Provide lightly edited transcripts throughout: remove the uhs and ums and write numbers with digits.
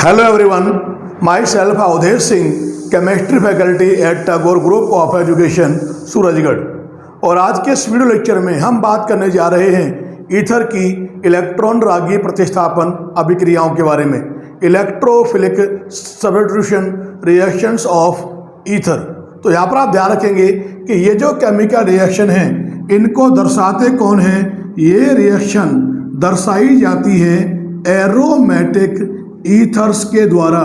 Hello everyone, myself Avdesh Singh, chemistry faculty at Tagore group of education Surajgarh. और आज के इस वीडियो लेक्चर में हम बात करने जा रहे हैं ईथर की इलेक्ट्रॉन रागी प्रतिस्थापन अभिक्रियाओं के बारे में, electrophilic substitution reactions of ether. तो यहाँ पर आप ध्यान रखेंगे कि ये जो केमिकल रिएक्शन हैं इनको दर्शाते कौन हैं? ये रिएक्शन दर्शाई जाती है एरोमेटिक ईथर्स के द्वारा।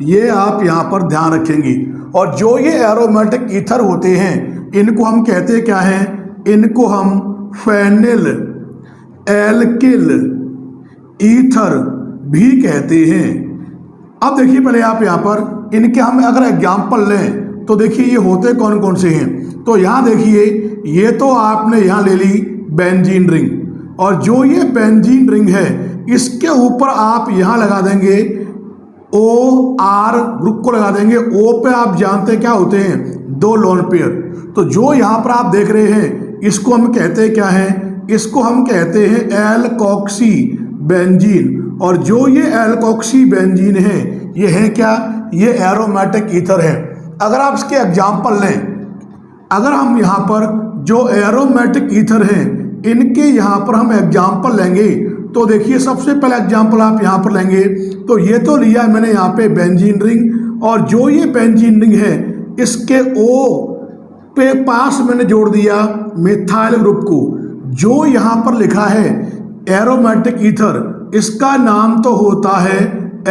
ये आप यहाँ पर ध्यान रखेंगे। और जो ये एरोमेटिक ईथर होते हैं इनको हम कहते क्या हैं? इनको हम फेनिल एल्किल ईथर भी कहते हैं। अब देखिए पहले आप यहाँ पर इनके हम अगर एग्जाम्पल लें तो देखिए ये होते कौन कौन से हैं। तो यहाँ देखिए ये तो आपने यहाँ ले ली बेंजीन रिंग, और जो ये बेंजीन रिंग है इसके ऊपर आप यहाँ लगा देंगे OR ग्रुप को लगा देंगे। O पे आप जानते हैं क्या होते हैं? दो लोन पेयर। तो जो यहाँ पर आप देख रहे हैं इसको हम कहते हैं क्या है? इसको हम कहते हैं एल्कोक्सी बेंजीन। और जो ये एल्कोक्सी बेंजीन है ये है क्या? ये एरोमेटिक ईथर है। अगर आप इसके एग्जाम्पल लें, अगर हम यहाँ पर जो एरोमेटिक ईथर हैं इनके यहाँ पर हम एग्जाम्पल लेंगे तो देखिए सबसे पहला एग्जाम्पल आप यहाँ पर लेंगे तो ये तो लिया मैंने यहाँ पे बेंजीन रिंग, और जो ये बेंजीन रिंग है इसके O पे पास मैंने जोड़ दिया मिथाइल ग्रुप को। जो यहाँ पर लिखा है एरोमेटिक ईथर, इसका नाम तो होता है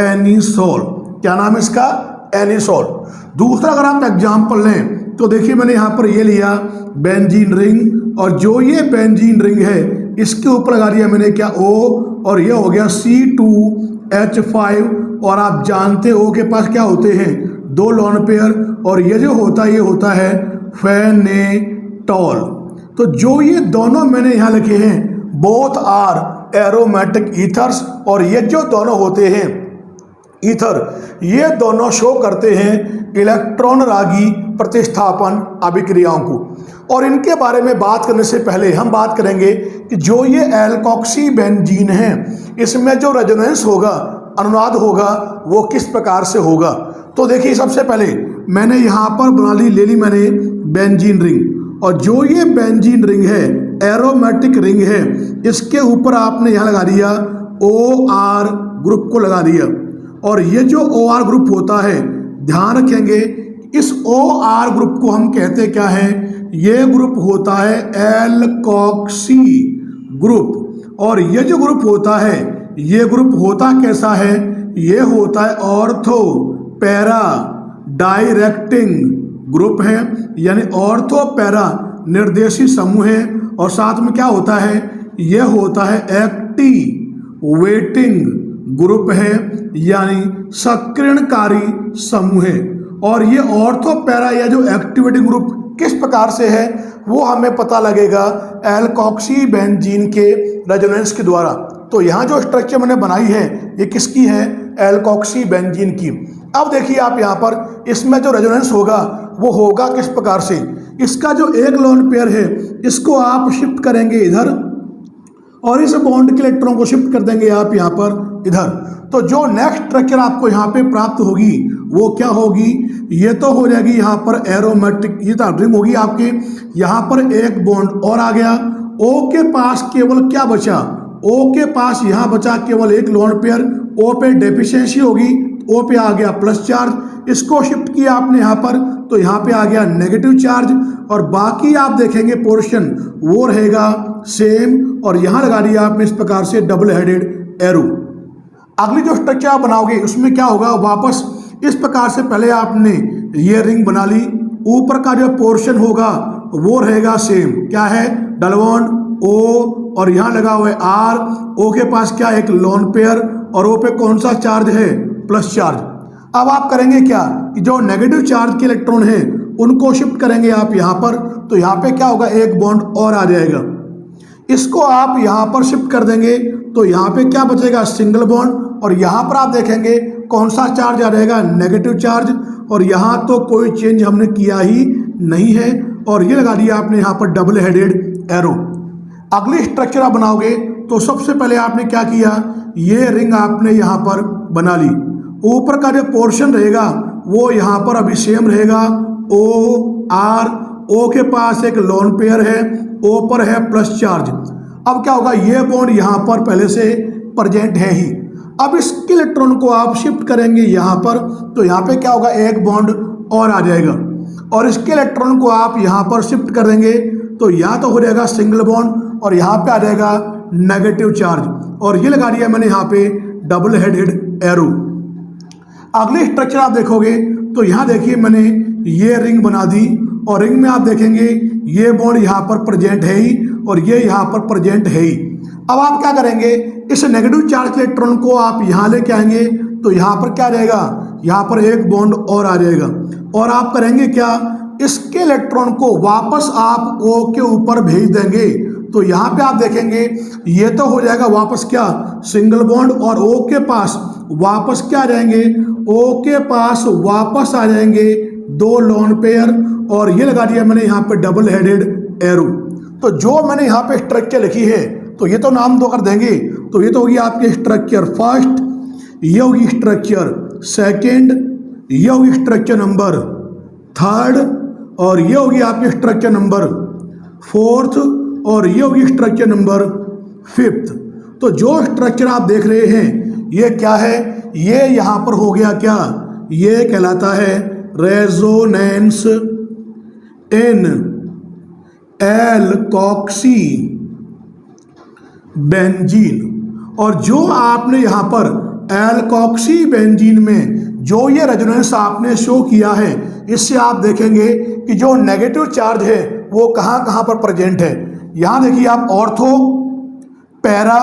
एनिसोल। क्या नाम है इसका? एनिसोल। दूसरा अगर आप एग्जाम्पल लें तो देखिए मैंने यहाँ पर ये लिया बेंजीन रिंग, और जो ये बेंजीन रिंग है इसके ऊपर लगा दिया मैंने क्या? O, और ये हो गया C2H5। और आप जानते हो O के पास क्या होते हैं? दो लोन पेयर, और ये जो होता है ये होता है फेनेटॉल। तो जो ये दोनों मैंने यहाँ लिखे हैं बोथ आर एरोमेटिक ईथर्स, और ये जो दोनों होते हैं ईथर ये दोनों शो करते हैं इलेक्ट्रॉन रागी प्रतिस्थापन अभिक्रियाओं को। और इनके बारे में बात करने से पहले हम बात करेंगे कि जो ये एल्कोक्सी बेंजीन है इसमें जो रेजोनेंस होगा, अनुनाद होगा, वो किस प्रकार से होगा। तो देखिए सबसे पहले मैंने यहाँ पर बना ली, ले ली मैंने बेंजीन रिंग, और जो ये बेंजीन रिंग है एरोमेटिक रिंग है इसके ऊपर आपने यहाँ लगा दिया OR ग्रुप को लगा दिया। और ये जो OR ग्रुप होता है ध्यान रखेंगे इस OR ग्रुप को हम कहते क्या है? ये ग्रुप होता है एल्कोक्सी ग्रुप। और ये जो ग्रुप होता है ये ग्रुप होता कैसा है? ये होता है ऑर्थो पैरा डायरेक्टिंग ग्रुप है, यानी ऑर्थो पैरा निर्देशी समूह है। और साथ में क्या होता है? ये होता है एक्टिवेटिंग ग्रुप है, यानी सक्रियणकारी समूह है। और ये ऑर्थो पैरा या जो एक्टिवेटिंग ग्रुप किस प्रकार से है वो हमें पता लगेगा एल्कोक्सी बेंजीन के रेजोनेंस के द्वारा। तो यहाँ जो स्ट्रक्चर मैंने बनाई है ये किसकी है? एल्कोक्सी बेंजीन की। अब देखिए आप यहाँ पर इसमें जो रेजोनेंस होगा वो होगा किस प्रकार से? इसका जो एक लोन पेयर है इसको आप शिफ्ट करेंगे इधर, और इस बॉन्ड के इलेक्ट्रॉन को शिफ्ट कर देंगे आप यहाँ पर इधर। तो जो नेक्स्ट स्ट्रक्चर आपको यहाँ पे प्राप्त होगी वो क्या होगी? ये तो हो जाएगी यहाँ पर एरोमेटिक ये रिंग होगी आपके। यहाँ पर एक बॉन्ड और आ गया। O के पास केवल क्या बचा? O के पास यहाँ बचा केवल एक लोन पेयर। O पे डेफिशिएंसी होगी, O पे आ गया प्लस चार्ज। इसको शिफ्ट किया आपने यहाँ पर तो यहाँ पे आ गया नेगेटिव चार्ज, और बाकी आप देखेंगे पोर्शन वो रहेगा सेम। और यहाँ लगा दिया आपने इस प्रकार से डबल हेडेड एरो। अगली जो स्ट्रक्चर आप बनाओगे उसमें क्या होगा? वापस इस प्रकार से पहले आपने ये रिंग बना ली, ऊपर का जो पोर्शन होगा वो रहेगा सेम। क्या है? डबल बॉन्ड O, और यहाँ लगा हुआ है R। O के पास क्या? एक लोन पेयर, और O पे कौन सा चार्ज है? Plus charge. अब आप करेंगे क्या कि जो नेगेटिव चार्ज के इलेक्ट्रॉन हैं उनको शिफ्ट करेंगे आप यहाँ पर। तो यहाँ पे क्या होगा? एक बॉन्ड और आ जाएगा। इसको आप यहाँ पर शिफ्ट कर देंगे तो यहाँ पे क्या बचेगा? Single bond. और यहाँ पर आप देखेंगे कौन सा चार्ज आ जाएगा? Negative charge. और यहाँ तो कोई चेंज हमने किया ही नहीं है, और ये लगा दिया आपने यहाँ पर डबल हेडेड एरो। अगली स्ट्रक्चर आप बनाओगे तो सबसे पहले आपने क्या किया? ये रिंग आपने यहाँ पर बना ली, ऊपर का जो पोर्शन रहेगा वो यहाँ पर अभी सेम रहेगा, ओ आर, ओ के पास एक लोन पेयर है, ओ पर है प्लस चार्ज। अब क्या होगा, ये बॉन्ड यहाँ पर पहले से प्रेजेंट है ही। अब इसके इलेक्ट्रॉन को आप शिफ्ट करेंगे यहाँ पर, तो यहाँ पे क्या होगा, एक बॉन्ड और आ जाएगा। और इसके इलेक्ट्रॉन को आप यहाँ पर शिफ्ट कर देंगे तो या तो हो जाएगा सिंगल बॉन्ड और यहाँ पे आ जाएगा नेगेटिव चार्ज। और ये लगा दिया मैंने यहाँ पे डबल हेडेड एरो। अगले स्ट्रक्चर आप देखोगे तो यहाँ देखिए मैंने ये रिंग बना दी और रिंग में आप देखेंगे ये बॉन्ड यहाँ पर प्रेजेंट है ही और ये यहाँ पर प्रेजेंट है ही। अब आप क्या करेंगे, इस नेगेटिव चार्ज इलेक्ट्रॉन को आप यहाँ लेके आएंगे तो यहाँ पर क्या रहेगा, यहाँ पर एक बॉन्ड और आ जाएगा। और आप करेंगे क्या, इसके इलेक्ट्रॉन को वापस आप O के ऊपर भेज देंगे तो यहाँ पे आप देखेंगे ये तो हो जाएगा वापस क्या, सिंगल बॉन्ड, और O के पास वापस क्या आ जाएंगे, O के पास वापस आ जाएंगे दो लोन पेयर। और ये लगा दिया मैंने यहाँ पे डबल हेडेड एरो। तो जो मैंने यहाँ पे स्ट्रक्चर लिखी है तो ये तो नाम दो कर देंगे, तो ये तो होगी आपके स्ट्रक्चर फर्स्ट, ये होगी स्ट्रक्चर सेकेंड, ये होगी स्ट्रक्चर नंबर थर्ड, और ये होगी आपकी स्ट्रक्चर नंबर फोर्थ, और ये होगी स्ट्रक्चर नंबर फिफ्थ। तो जो स्ट्रक्चर आप देख रहे हैं ये क्या है, ये यहाँ पर हो गया क्या, ये कहलाता है रेजोनेंस इन एल्कोक्सी बेंजीन। और जो आपने यहाँ पर एल्कोक्सी बेंजीन में जो ये रेजोनेंस आपने शो किया है, इससे आप देखेंगे कि जो नेगेटिव चार्ज है वो कहाँ कहाँ पर प्रेजेंट है। यहाँ देखिए आप ऑर्थो, पैरा,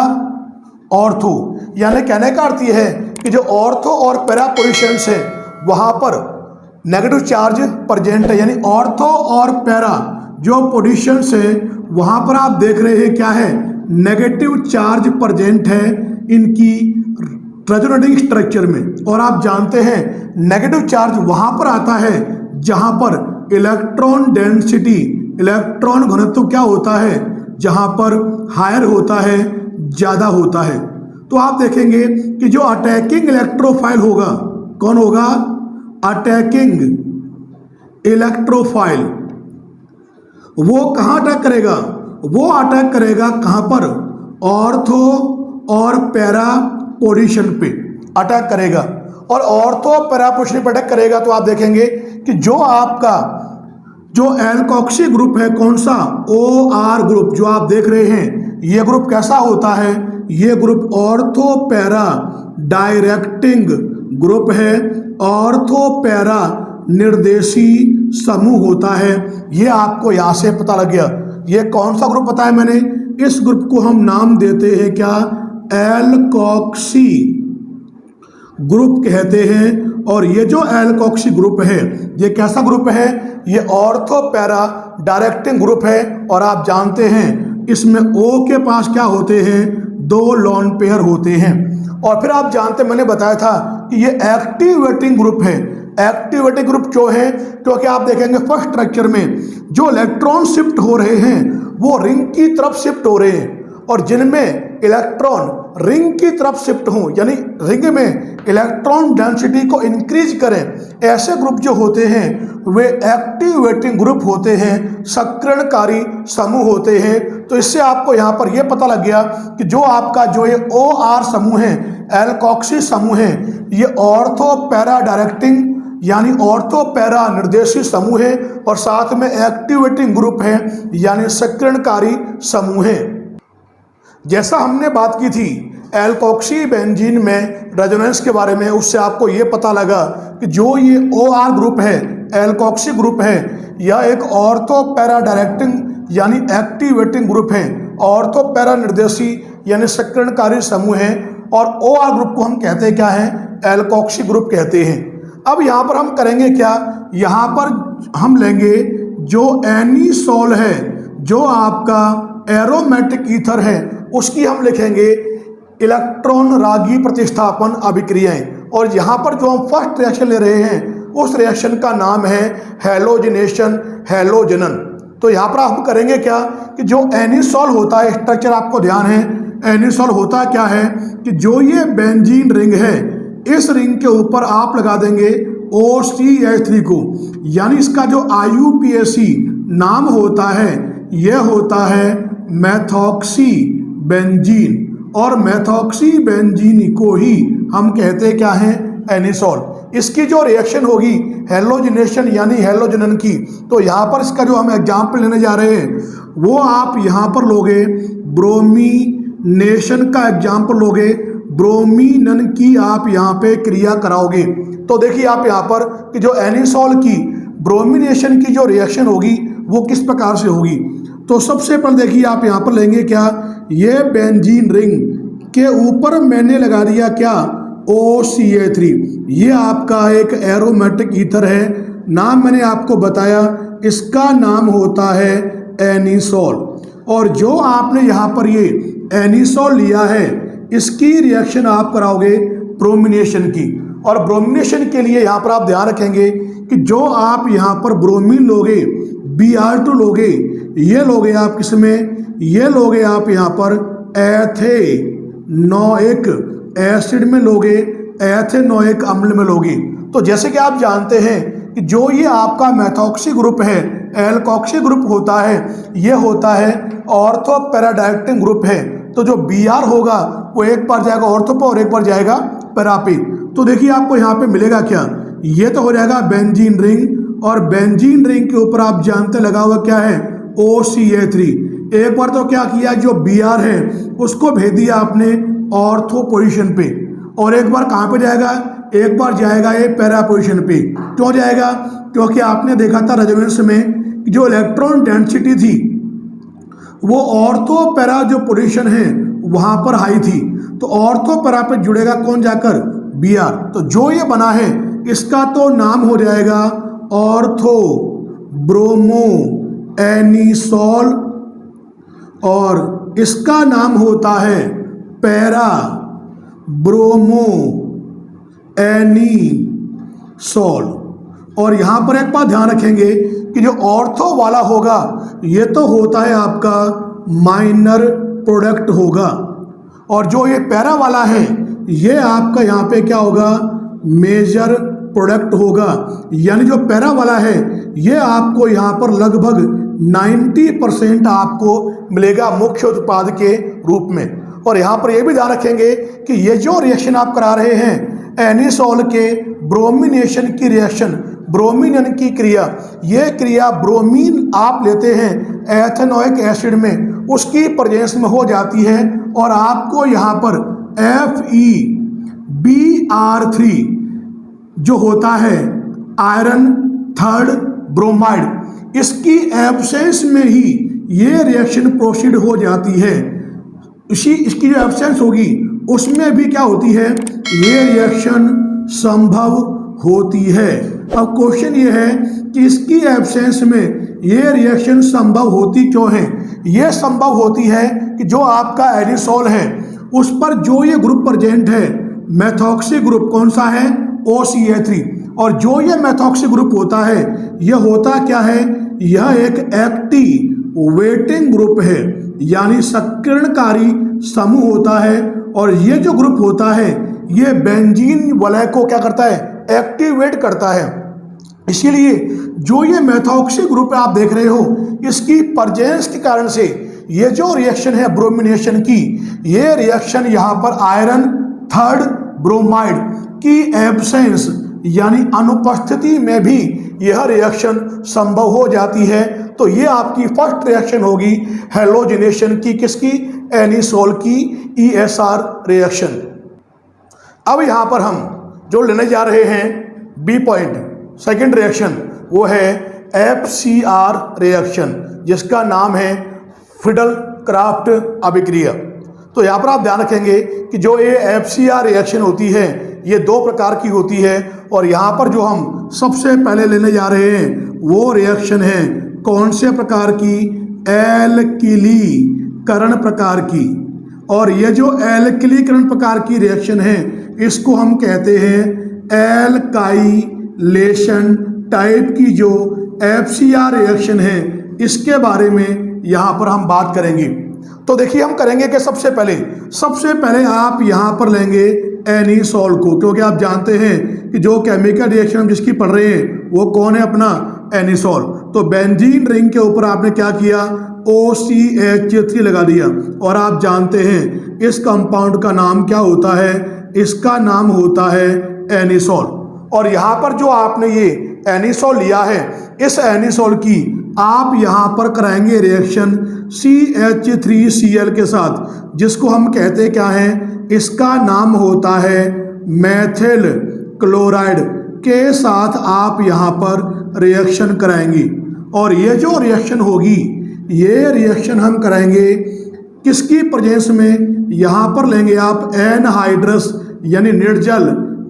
ऑर्थो, यानी कहने का अर्थ ये है कि जो ऑर्थो और पैरा पोजिशंस है वहाँ पर नेगेटिव चार्ज प्रेजेंट है। यानी ऑर्थो और पैरा जो पोजिशंस है वहाँ पर आप देख रहे हैं क्या है, नेगेटिव चार्ज प्रेजेंट है इनकी रेजोनेटिंग स्ट्रक्चर में। और आप जानते हैं नेगेटिव चार्ज वहाँ पर आता है जहाँ पर इलेक्ट्रॉन डेंसिटी, इलेक्ट्रॉन घनत्व क्या होता है, जहाँ पर हायर होता है, ज़्यादा होता है। तो आप देखेंगे कि जो अटैकिंग इलेक्ट्रोफाइल होगा, कौन होगा, अटैकिंग इलेक्ट्रोफाइल, वो कहाँ अटैक करेगा, वो अटैक करेगा कहाँ पर, ऑर्थो और पैरा पोजीशन पे अटैक करेगा। और ऑर्थो पैरा पोजीशन पे अटैक करेगा तो आप देखेंगे कि जो आपका जो एल्कोक्सी ग्रुप है, कौन सा, OR ग्रुप जो आप देख रहे हैं, ये ग्रुप कैसा होता है, ये group ortho para directing group है, ऑर्थो पैरा निर्देशी समूह होता है। ये आपको यहाँ से पता लग गया। ये कौन सा ग्रुप बताया मैंने, इस ग्रुप को हम नाम देते हैं क्या, एल्कोक्सी ग्रुप कहते हैं। और ये जो एल्कोक्सी ग्रुप है ये कैसा ग्रुप है, ये ऑर्थो पैरा डायरेक्टिंग ग्रुप है। और आप जानते हैं इसमें O के पास क्या होते हैं, दो लोन पेयर होते हैं। और फिर आप जानते, मैंने बताया था कि ये एक्टिवेटिंग ग्रुप है। एक्टिवेटिंग ग्रुप जो है, क्योंकि आप देखेंगे फर्स्ट स्ट्रक्चर में जो इलेक्ट्रॉन शिफ्ट हो रहे हैं वो रिंग की तरफ शिफ्ट हो रहे हैं, और जिनमें इलेक्ट्रॉन रिंग की तरफ शिफ्ट हों, यानी रिंग में इलेक्ट्रॉन डेंसिटी को इंक्रीज करें, ऐसे ग्रुप जो होते हैं वे एक्टिवेटिंग ग्रुप होते हैं, सक्रियणकारी समूह होते हैं। तो इससे आपको यहाँ पर यह पता लग गया कि जो आपका जो ये OR समूह है, एल्कोक्सी समूह है, ये ऑर्थो पैरा डायरेक्टिंग यानी ऑर्थो पैरा निर्देशी समूह है, और साथ में एक्टिवेटिंग ग्रुप है यानी सक्रियणकारी समूह है। जैसा हमने बात की थी एल्कोक्सी बेंजीन में रेजोनेंस के बारे में, उससे आपको ये पता लगा कि जो ये OR ग्रुप है, एल्कोक्सी ग्रुप है, यह एक ऑर्थो पैरा डायरेक्टिंग यानी एक्टिवेटिंग ग्रुप है, ऑर्थो पैरा निर्देशी यानी सक्रियणकारी समूह है, और OR ग्रुप को हम कहते हैं क्या है, एल्कोक्सी ग्रुप कहते हैं। अब यहाँ पर हम करेंगे क्या, यहाँ पर हम लेंगे जो एनीसोल है, जो आपका एरोमेटिक ईथर है, उसकी हम लिखेंगे इलेक्ट्रॉन रागी प्रतिस्थापन अभिक्रियाएं। और यहाँ पर जो हम फर्स्ट रिएक्शन ले रहे हैं उस रिएक्शन का नाम है हैलोजिनेशन, हैलोजनन। तो यहाँ पर हम करेंगे क्या कि जो एनीसोल होता है, स्ट्रक्चर आपको ध्यान है, एनीसोल होता क्या है कि जो ये बेंजीन रिंग है, इस रिंग के ऊपर आप लगा देंगे OCH3 को, यानी इसका जो IUPAC नाम होता है यह होता है मेथॉक्सी बेंजीन, और मेथॉक्सी बेंजीन को ही हम कहते हैं क्या है, एनिसोल। इसकी जो रिएक्शन होगी हेलोजिनेशन यानी हेलोजनन की, तो यहाँ पर इसका जो हम एग्जाम्पल लेने जा रहे हैं वो आप यहाँ पर लोगे ब्रोमीनेशन का एग्जाम्पल लोगे, ब्रोमीनन की आप यहाँ पे क्रिया कराओगे। तो देखिए आप यहाँ पर कि जो एनिसोल की ब्रोमीनेशन की जो रिएक्शन होगी वो किस प्रकार से होगी। तो सबसे पहले देखिए आप यहाँ पर लेंगे क्या, ये बेंजीन रिंग के ऊपर मैंने लगा दिया क्या, OCH3। ये आपका एक एरोमेटिक ईथर है, नाम मैंने आपको बताया, इसका नाम होता है एनिसोल। और जो आपने यहाँ पर ये एनिसोल लिया है इसकी रिएक्शन आप कराओगे ब्रोमिनेशन की। और ब्रोमिनेशन के लिए यहाँ पर आप ध्यान रखेंगे कि जो आप यहाँ पर ब्रोमीन लोगे, Br2 लोगे, ये लोगे आप किसमें, ये लोगे आप यहाँ पर एथेनोइक एसिड में लोगे, एथेनोइक अम्ल में लोगे। तो जैसे कि आप जानते हैं कि जो ये आपका मेथॉक्सी ग्रुप है, एल्कोक्सी ग्रुप होता है, ये होता है ऑर्थो पैराडाइक्टिन ग्रुप है। तो जो Br होगा वो एक बार जाएगा ऑर्थो पे और एक बार जाएगा पैरा पे। तो देखिए आपको यहाँ पे मिलेगा क्या, ये तो हो जाएगा बेंजीन रिंग, और बेंजीन रिंग के ऊपर आप जानते लगा हुआ क्या है, OCH3। एक बार तो क्या किया, जो Br है उसको भेज दिया आपने ऑर्थो पोजीशन पे, और एक बार कहाँ पे जाएगा, एक बार जाएगा ये पैरा पोजीशन पे। क्यों जाएगा, क्योंकि आपने देखा था रेजोनेंस में जो इलेक्ट्रॉन डेंसिटी थी वो ऑर्थो पैरा जो पोजीशन है वहां पर हाई थी, तो ऑर्थो पैरा पे जुड़ेगा कौन जाकर, Br। तो जो ये बना है इसका तो नाम हो जाएगा ऑर्थो ब्रोमो एनिसोल, और इसका नाम होता है पैरा ब्रोमो एनिसोल। और यहाँ पर एक बात ध्यान रखेंगे कि जो ऑर्थो वाला होगा ये तो होता है आपका माइनर प्रोडक्ट होगा, और जो ये पैरा वाला है ये आपका यहाँ पे क्या होगा, मेजर प्रोडक्ट होगा। यानी जो पैरा वाला है ये आपको यहाँ पर लगभग 90% आपको मिलेगा मुख्य उत्पाद के रूप में। और यहाँ पर ये भी ध्यान रखेंगे कि ये जो रिएक्शन आप करा रहे हैं एनिसोल के ब्रोमिनेशन की रिएक्शन, ब्रोमीनन की क्रिया, ये क्रिया ब्रोमीन आप लेते हैं एथेनोइक एसिड में, उसकी प्रेजेंस में हो जाती है, और आपको यहाँ पर FeBr3 जो होता है आयरन थर्ड ब्रोमाइड, इसकी एब्सेंस में ही ये रिएक्शन प्रोसीड हो जाती है। इसकी जो एब्सेंस होगी उसमें भी क्या होती है, ये रिएक्शन संभव होती है। अब क्वेश्चन ये है कि इसकी एब्सेंस में ये रिएक्शन संभव होती क्यों है। ये संभव होती है कि जो आपका एनिसोल है उस पर जो ये ग्रुप प्रेजेंट है मेथॉक्सी ग्रुप, कौन सा है, OCH3। और जो ये मेथॉक्सी ग्रुप होता है यह होता क्या है, यह एक एक्टिवेटिंग ग्रुप है, यानी सक्रियणकारी समूह होता है। और ये जो ग्रुप होता है ये बेंजीन वलय को क्या करता है, एक्टिवेट करता है। इसीलिए जो ये मेथॉक्सी ग्रुप आप देख रहे हो इसकी प्रेजेंस के कारण से ये जो रिएक्शन है ब्रोमिनेशन की, ये रिएक्शन यहाँ पर आयरन थर्ड ब्रोमाइड की एब्सेंस यानी अनुपस्थिति में भी यह रिएक्शन संभव हो जाती है। तो ये आपकी फर्स्ट रिएक्शन होगी हेलोजिनेशन की, किसकी, एनिसोल की ESR रिएक्शन। अब यहाँ पर हम जो लेने जा रहे हैं B पॉइंट, सेकेंड रिएक्शन, वो है FCR रिएक्शन, जिसका नाम है फिडल क्राफ्ट अभिक्रिया। तो यहाँ पर आप ध्यान रखेंगे कि जो ये FCR रिएक्शन होती है ये दो प्रकार की होती है, और यहाँ पर जो हम सबसे पहले लेने जा रहे हैं वो रिएक्शन है कौन से प्रकार की, एल्किलीकरण प्रकार की। और ये जो एल्किलीकरण प्रकार की रिएक्शन है इसको हम कहते हैं एल्काइलेशन टाइप की जो FCR रिएक्शन है, इसके बारे में यहाँ पर हम बात करेंगे। तो देखिए हम करेंगे कि सबसे पहले आप यहाँ पर लेंगे एनीसॉल को, क्योंकि आप जानते हैं कि जो केमिकल रिएक्शन हम जिसकी पढ़ रहे हैं वो कौन है, अपना एनीसॉल। तो बेंजीन रिंग के ऊपर आपने क्या किया, OCH3 लगा दिया। और आप जानते हैं इस कंपाउंड का नाम क्या होता है, इसका नाम होता है एनीसॉल। और यहाँ पर जो आपने ये एनीसॉल लिया है, इस एनीसॉल की आप यहाँ पर कराएंगे रिएक्शन CH3Cl के साथ, जिसको हम कहते क्या है, इसका नाम होता है मेथिल क्लोराइड के साथ आप यहाँ पर रिएक्शन कराएंगे। और ये जो रिएक्शन होगी, ये रिएक्शन हम कराएंगे किसकी प्रेजेंस में, यहाँ पर लेंगे आप एनहाइड्रस यानी निर्जल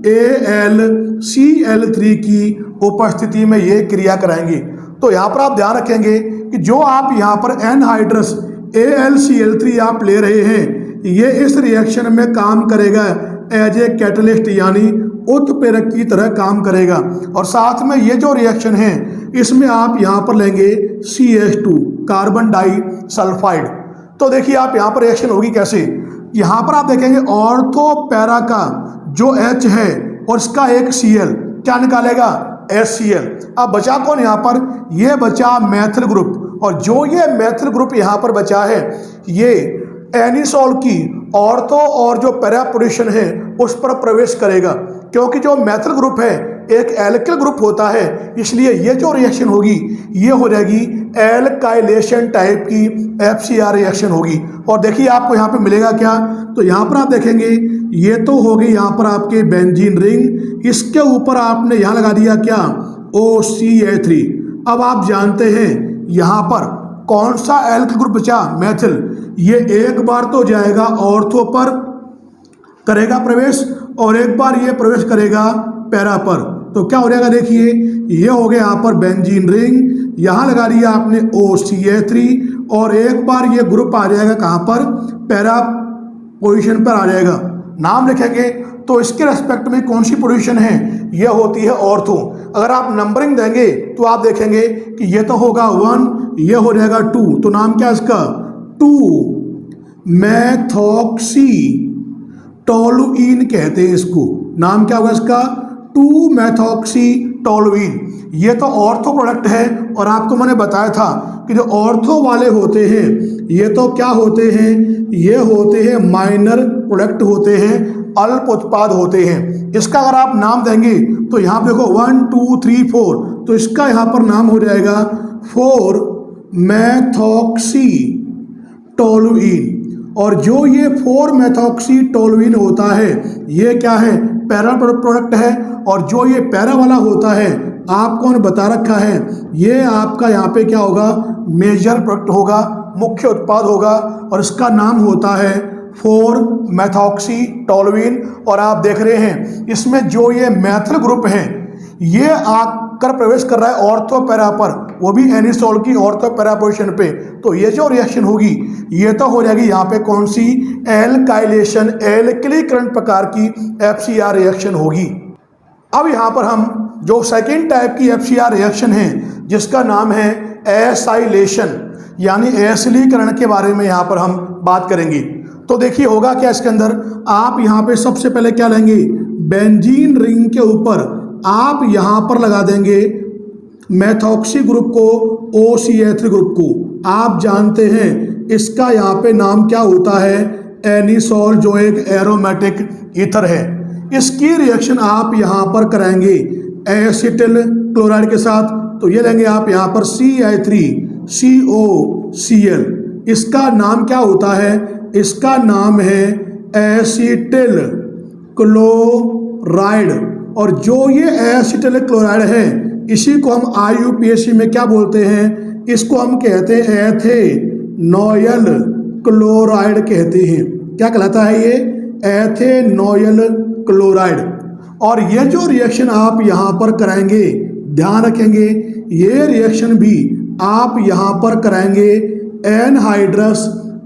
AlCl3 की उपस्थिति में ये क्रिया कराएंगे। तो यहाँ पर आप ध्यान रखेंगे कि जो आप यहाँ पर एनहाइड्रस AlCl3 आप ले रहे हैं, ये इस रिएक्शन में काम करेगा एज ए कैटलिस्ट यानी उत्प्रेरक की तरह काम करेगा। और साथ में ये जो रिएक्शन है इसमें आप यहाँ पर लेंगे CH2 कार्बन डाई सल्फाइड। तो देखिए आप यहाँ पर रिएक्शन होगी कैसे, यहाँ पर आप देखेंगे ऑर्थो पैरा का जो H है और इसका एक Cl क्या निकालेगा, HCl। अब बचा कौन यहाँ पर, ये बचा मैथिल ग्रुप। और जो ये मैथिल ग्रुप यहाँ पर बचा है, ये एनीसॉल की ऑर्थो और जो पैरा पोजीशन है उस पर प्रवेश करेगा, क्योंकि जो मैथिल ग्रुप है एक एल्किल ग्रुप होता है, इसलिए ये जो रिएक्शन होगी ये हो जाएगी एल्काइलेशन टाइप की FCR रिएक्शन होगी। और देखिए आपको यहाँ पे मिलेगा क्या, तो यहाँ पर आप देखेंगे ये तो हो गई यहाँ पर आपके बेंजीन रिंग, इसके ऊपर आपने यहाँ लगा दिया क्या, OCH3। अब आप जानते हैं यहाँ पर कौन सा एल्किल ग्रुप बचा, मैथिल। ये एक बार तो जाएगा ऑर्थो पर करेगा प्रवेश और एक बार ये प्रवेश करेगा पैरा पर। तो क्या हो जाएगा, देखिए ये हो गया यहाँ पर बेंजीन रिंग, यहाँ लगा दिया आपने OCH3 और एक बार ये ग्रुप आ जाएगा कहाँ पर, पैरा पोजीशन पर आ जाएगा। नाम लिखेंगे तो इसके रेस्पेक्ट में कौन सी पोजीशन है, ये होती है ऑर्थो। अगर आप नंबरिंग देंगे तो आप देखेंगे कि ये तो होगा 1, ये हो जाएगा 2, तो नाम क्या है इसका, 2-मेथॉक्सी-टोलुइन कहते हैं इसको। नाम क्या होगा इसका, 2-मेथॉक्सी-टोलुइन। ये तो ऑर्थो प्रोडक्ट है। और आपको मैंने बताया था कि जो ऑर्थो वाले होते हैं ये तो क्या होते हैं, ये होते हैं माइनर प्रोडक्ट होते हैं, अल्प उत्पाद होते हैं। इसका अगर आप नाम देंगे तो यहाँ पे देखो 1, 2, 3, 4, तो इसका यहाँ पर नाम हो जाएगा 4-मेथॉक्सी-टोलुइन। और जो ये 4-मेथॉक्सी-टोलुइन होता है ये क्या है, पैरा प्रोडक्ट है। और जो ये पैरा वाला होता है आपको ने बता रखा है, ये आपका यहाँ पे क्या होगा, मेजर प्रोडक्ट होगा, मुख्य उत्पाद होगा। और इसका नाम होता है 4-मेथॉक्सी-टोलुइन। और आप देख रहे हैं इसमें जो ये मैथिल ग्रुप है ये आकर प्रवेश कर रहा है ऑर्थो पैरा पर, वो भी एनीसॉल की ऑर्थो पैरा पोजीशन पे। तो ये जो रिएक्शन होगी ये तो हो जाएगी यहाँ पे कौन सी, एल्काइलेशन एल्किलीकरण प्रकार की FCR रिएक्शन होगी। अब यहाँ पर हम जो सेकेंड टाइप की FCR रिएक्शन है जिसका नाम है एसाइलेशन यानी एसिलीकरण के बारे में यहाँ पर हम बात करेंगे। तो देखिए होगा क्या इसके अंदर, आप यहाँ पे सबसे पहले क्या लेंगे, बेंजीन रिंग के ऊपर आप यहाँ पर लगा देंगे मेथॉक्सी ग्रुप को, OCH3 ग्रुप को। आप जानते हैं इसका यहाँ पे नाम क्या होता है, एनीसॉल, जो एक एरोमेटिक ईथर है। इसकी रिएक्शन आप यहाँ पर कराएंगे एसिटिल क्लोराइड के साथ। तो ये लेंगे आप यहाँ पर CI3COCl। इसका नाम क्या होता है, इसका नाम है एसिटिल क्लोराइड। और जो ये एसिटिल क्लोराइड है इसी को हम IUPAC में क्या बोलते हैं, इसको हम कहते हैं एथेनॉयल क्लोराइड कहते हैं। क्या कहलाता है ये, एथेनॉयल क्लोराइड। और ये जो रिएक्शन आप यहाँ पर कराएंगे, ध्यान रखेंगे ये रिएक्शन भी आप यहाँ पर कराएंगे एनहाइड्रस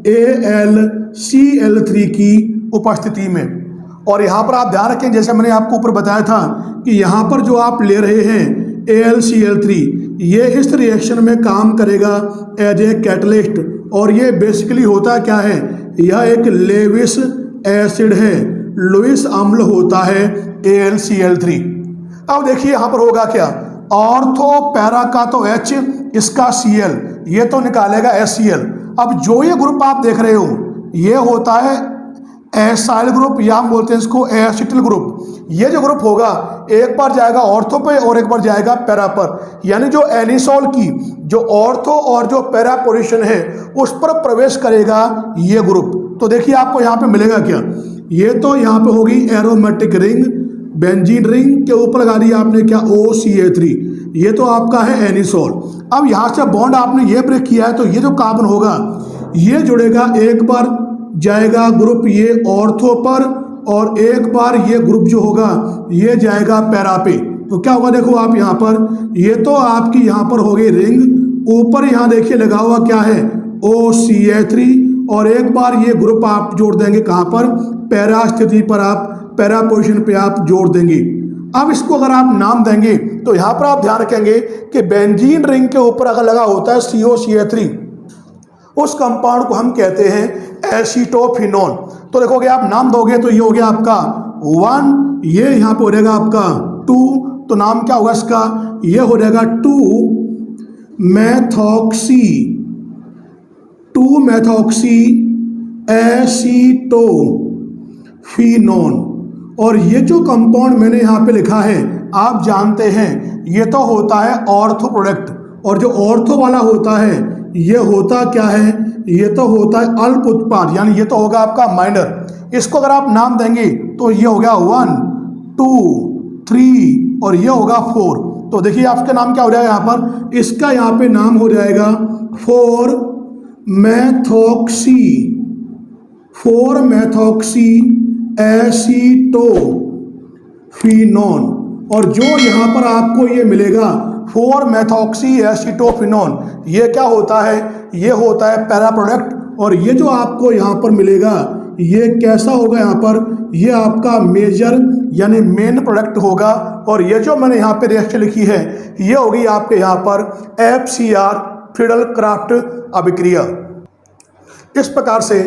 AlCl3 की उपस्थिति में। और यहाँ पर आप ध्यान रखें, जैसे मैंने आपको ऊपर बताया था कि यहाँ पर जो आप ले रहे हैं AlCl3, ये इस रिएक्शन में काम करेगा एज ए कैटलिस्ट। और ये बेसिकली होता क्या है, यह एक लेविस एसिड है लुईस अम्ल होता है AlCl3। अब देखिए यहाँ पर होगा क्या, ऑर्थो पैरा का तो H, इसका Cl, ये तो निकालेगा HCl। अब जो ये ग्रुप आप देख रहे हो ये होता है एसाइल ग्रुप, या हम बोलते हैं इसको एसिटिल ग्रुप। ये जो ग्रुप होगा एक बार जाएगा ऑर्थो पे और एक बार जाएगा पैरा पर, यानी जो एनिसोल की जो ऑर्थो और जो पैरा पोजीशन है उस पर प्रवेश करेगा ये ग्रुप। तो देखिए आपको यहाँ पे मिलेगा क्या, ये तो यहाँ पे होगी एरोमेटिक रिंग, बेंजीन रिंग के ऊपर लगा दिया आपने क्या OCH3, ये तो आपका है एनिसोल। अब यहाँ से बॉन्ड आपने ये ब्रेक किया है तो ये जो कार्बन होगा ये जुड़ेगा, एक बार जाएगा ग्रुप ये ऑर्थो पर और एक बार ये ग्रुप जो होगा ये जाएगा पैरा पे। तो क्या होगा देखो आप यहाँ पर, ये तो आपकी यहाँ पर हो गई रिंग, ऊपर यहाँ देखिए लगा हुआ क्या है OCH3, और एक बार ये ग्रुप आप जोड़ देंगे कहाँ पर, पैरा स्थिति पर, आप पैरा पोजीशन पे आप जोड़ देंगे। अब इसको अगर आप नाम देंगे तो यहाँ पर आप ध्यान रखेंगे कि बेंजीन रिंग के ऊपर अगर लगा होता है COCH3, उस कंपाउंड को हम कहते हैं एसीटोफिनोन। तो देखोगे आप नाम दोगे तो ये हो गया आपका 1, ये यहाँ पे हो जाएगा आपका 2, तो नाम क्या होगा इसका, ये हो जाएगा 2-मेथॉक्सी एसीटोफिनोन। और ये जो कंपाउंड मैंने यहाँ पे लिखा है आप जानते हैं ये तो होता है ऑर्थो प्रोडक्ट, और जो ऑर्थो वाला होता है ये होता क्या है, ये तो होता है अल्प उत्पाद, यानी ये तो होगा आपका माइनर। इसको अगर आप नाम देंगे तो ये हो गया 1, 2, 3 और ये होगा 4। तो देखिए आपका नाम क्या हो जाएगा यहाँ पर, इसका यहाँ पे नाम हो जाएगा 4-मेथॉक्सी एसीटोफिनोन। और जो यहाँ पर आपको ये मिलेगा 4-मेथॉक्सी एसीटोफिनोन, ये क्या होता है, ये होता है पैरा प्रोडक्ट। और ये जो आपको यहाँ पर मिलेगा ये कैसा होगा, यहाँ पर ये आपका मेजर यानी मेन प्रोडक्ट होगा। और ये जो मैंने यहाँ पे रिएक्शन लिखी है ये होगी आपके यहाँ पर FCR फ्रीडल क्राफ्ट अभिक्रिया। इस प्रकार से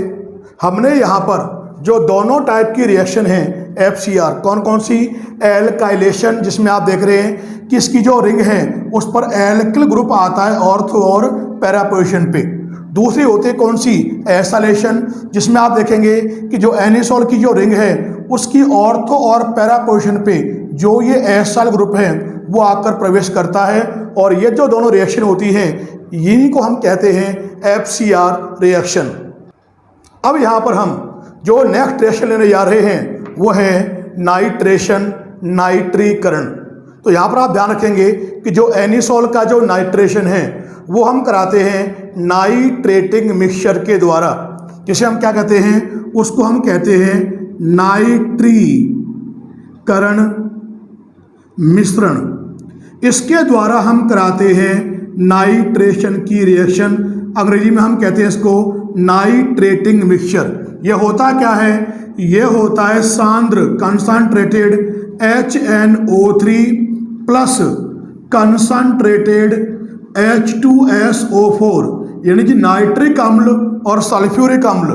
हमने यहाँ पर जो दोनों टाइप की रिएक्शन है FCR, कौन कौन सी, एल्काइलेशन जिसमें आप देख रहे हैं कि इसकी जो रिंग है उस पर एल्किल ग्रुप आता है ऑर्थो और पैरा पोजीशन पे। दूसरी होती है कौन सी, एसाइलेशन, जिसमें आप देखेंगे कि जो एनिसोल की जो रिंग है उसकी ऑर्थो और पैरा पोजीशन पे जो ये एसाइल ग्रुप है वो आकर प्रवेश करता है। और ये जो दोनों रिएक्शन होती हैं यही को हम कहते हैं FCR रिएक्शन। अब यहाँ पर हम जो नेक्स्ट रिएक्शन लेने जा रहे हैं वो है नाइट्रेशन, नाइट्रीकरण। तो यहाँ पर आप ध्यान रखेंगे कि जो एनिसोल का जो नाइट्रेशन है वो हम कराते हैं नाइट्रेटिंग मिक्सचर के द्वारा, जिसे हम क्या कहते हैं, उसको हम कहते हैं नाइट्रीकरण मिश्रण। इसके द्वारा हम कराते हैं नाइट्रेशन की रिएक्शन, अंग्रेजी में हम कहते हैं इसको नाइट्रेटिंग मिक्सचर। ये होता क्या है, ये होता है सांद्र concentrated HNO3 plus concentrated H2SO4, यानी कि नाइट्रिक अम्ल और सल्फ्यूरिक अम्ल,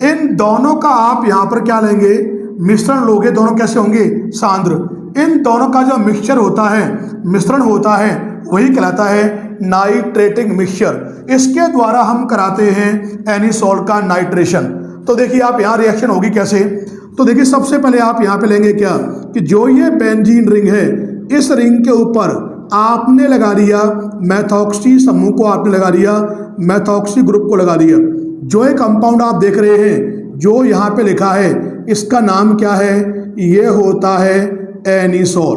इन दोनों का आप यहाँ पर क्या लेंगे, मिश्रण लोगे। दोनों कैसे होंगे, सांद्र। इन दोनों का जो मिक्सचर होता है, मिश्रण होता है, वही कहलाता है नाइट्रेटिंग मिक्सचर। इसके द्वारा हम कराते हैं एनिसोल का नाइट्रेशन। तो देखिए आप यहाँ रिएक्शन होगी कैसे, तो देखिए सबसे पहले आप यहाँ पे लेंगे क्या कि जो ये बेंजीन रिंग है इस रिंग के ऊपर आपने लगा दिया मेथॉक्सी समूह को, आपने लगा दिया मेथॉक्सी ग्रुप को लगा दिया। जो ये कंपाउंड आप देख रहे हैं जो यहाँ पे लिखा है इसका नाम क्या है, ये होता है एनिसोल।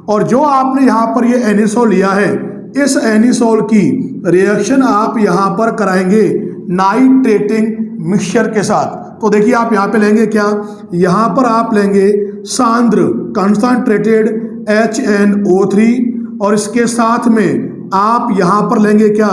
और जो आपने यहाँ पर ये एनिसोल लिया है इस एनिसोल की रिएक्शन आप यहाँ पर कराएंगे नाइट्रेटिंग मिक्सचर के साथ। तो देखिए आप यहाँ पे लेंगे क्या, यहाँ पर आप लेंगे सांद्र कंसंट्रेटेड HNO3 और इसके साथ में आप यहाँ पर लेंगे क्या,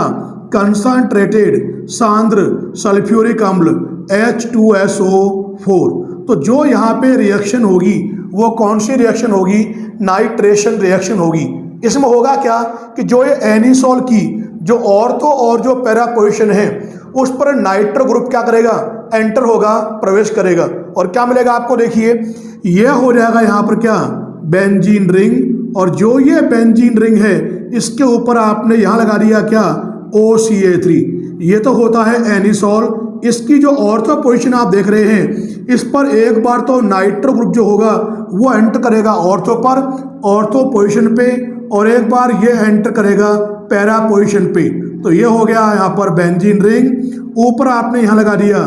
कंसंट्रेटेड सांद्र सल्फ्यूरिक अम्ल H2SO4। तो जो यहाँ पे रिएक्शन होगी वो कौन सी रिएक्शन होगी, नाइट्रेशन रिएक्शन होगी। इसमें होगा क्या कि जो ये एनिसोल की जो ऑर्थो और जो पैरा पोजीशन है उस पर नाइट्रो ग्रुप क्या करेगा, एंटर होगा, प्रवेश करेगा। और क्या मिलेगा आपको, देखिए यह हो जाएगा यहाँ पर क्या, बेंजीन रिंग। और जो ये बेंजीन रिंग है इसके ऊपर आपने यहाँ लगा दिया क्या, OCH3। ये तो होता है एनिसोल। इसकी जो ऑर्थो पोजीशन आप देख रहे हैं, इस पर एक बार तो नाइट्रो ग्रुप जो होगा वो एंटर करेगा ऑर्थो पर, ऑर्थो पोजीशन पे, और एक बार ये एंटर करेगा पैरा पोजीशन पे। तो ये हो गया यहाँ पर बेंजीन रिंग। ऊपर आपने यहाँ लगा दिया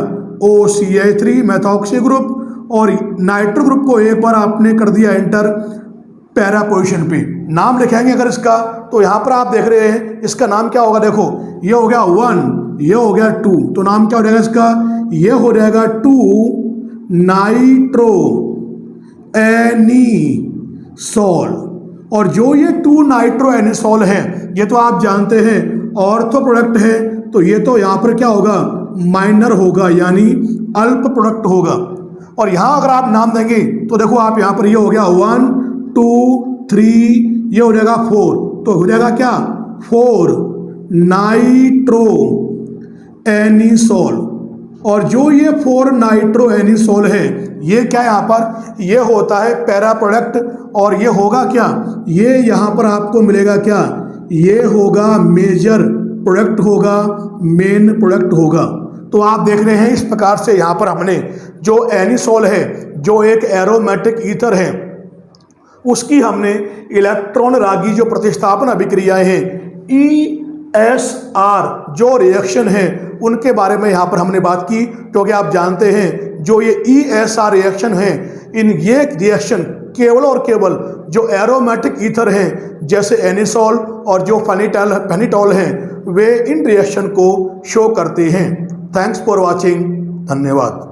OCH3 मेथॉक्सी ग्रुप, और नाइट्रो ग्रुप को एक बार आपने कर दिया एंटर पैरा पोजीशन पे। नाम लिखेंगे अगर इसका, तो यहाँ पर आप देख रहे हैं इसका नाम क्या होगा, देखो ये हो गया 1, ये हो गया 2, तो नाम क्या हो जाएगा इसका, ये हो जाएगा 2 नाइट्रो एनिसोल। और जो ये 2 नाइट्रो एनिसोल है, ये तो आप जानते हैं ऑर्थो प्रोडक्ट है, तो ये तो यहाँ पर क्या होगा, माइनर होगा, यानी अल्प प्रोडक्ट होगा। और यहाँ अगर आप नाम देंगे तो देखो आप यहाँ पर ये हो गया 1 2 3, ये हो जाएगा 4, तो हो जाएगा क्या, 4 नाइट्रो एनिसोल। और जो ये 4 नाइट्रो एनिसोल है, ये क्या यहाँ पर, ये होता है पैरा प्रोडक्ट। और ये होगा क्या, ये यहाँ पर आपको मिलेगा क्या, ये होगा मेजर प्रोडक्ट होगा, मेन प्रोडक्ट होगा। तो आप देख रहे हैं इस प्रकार से यहाँ पर हमने जो एनिसोल है, जो एक एरोमेटिक ईथर है, उसकी हमने इलेक्ट्रॉन रागी जो प्रतिस्थापन अभिक्रियाएं हैं, ESR जो रिएक्शन है, उनके बारे में यहाँ पर हमने बात की। क्योंकि आप जानते हैं जो ये ESR रिएक्शन है, ये रिएक्शन केवल और केवल जो एरोमेटिक ईथर हैं जैसे एनिसोल और जो फेनिटॉल हैं, वे इन रिएक्शन को शो करते हैं। थैंक्स फॉर वॉचिंग, धन्यवाद।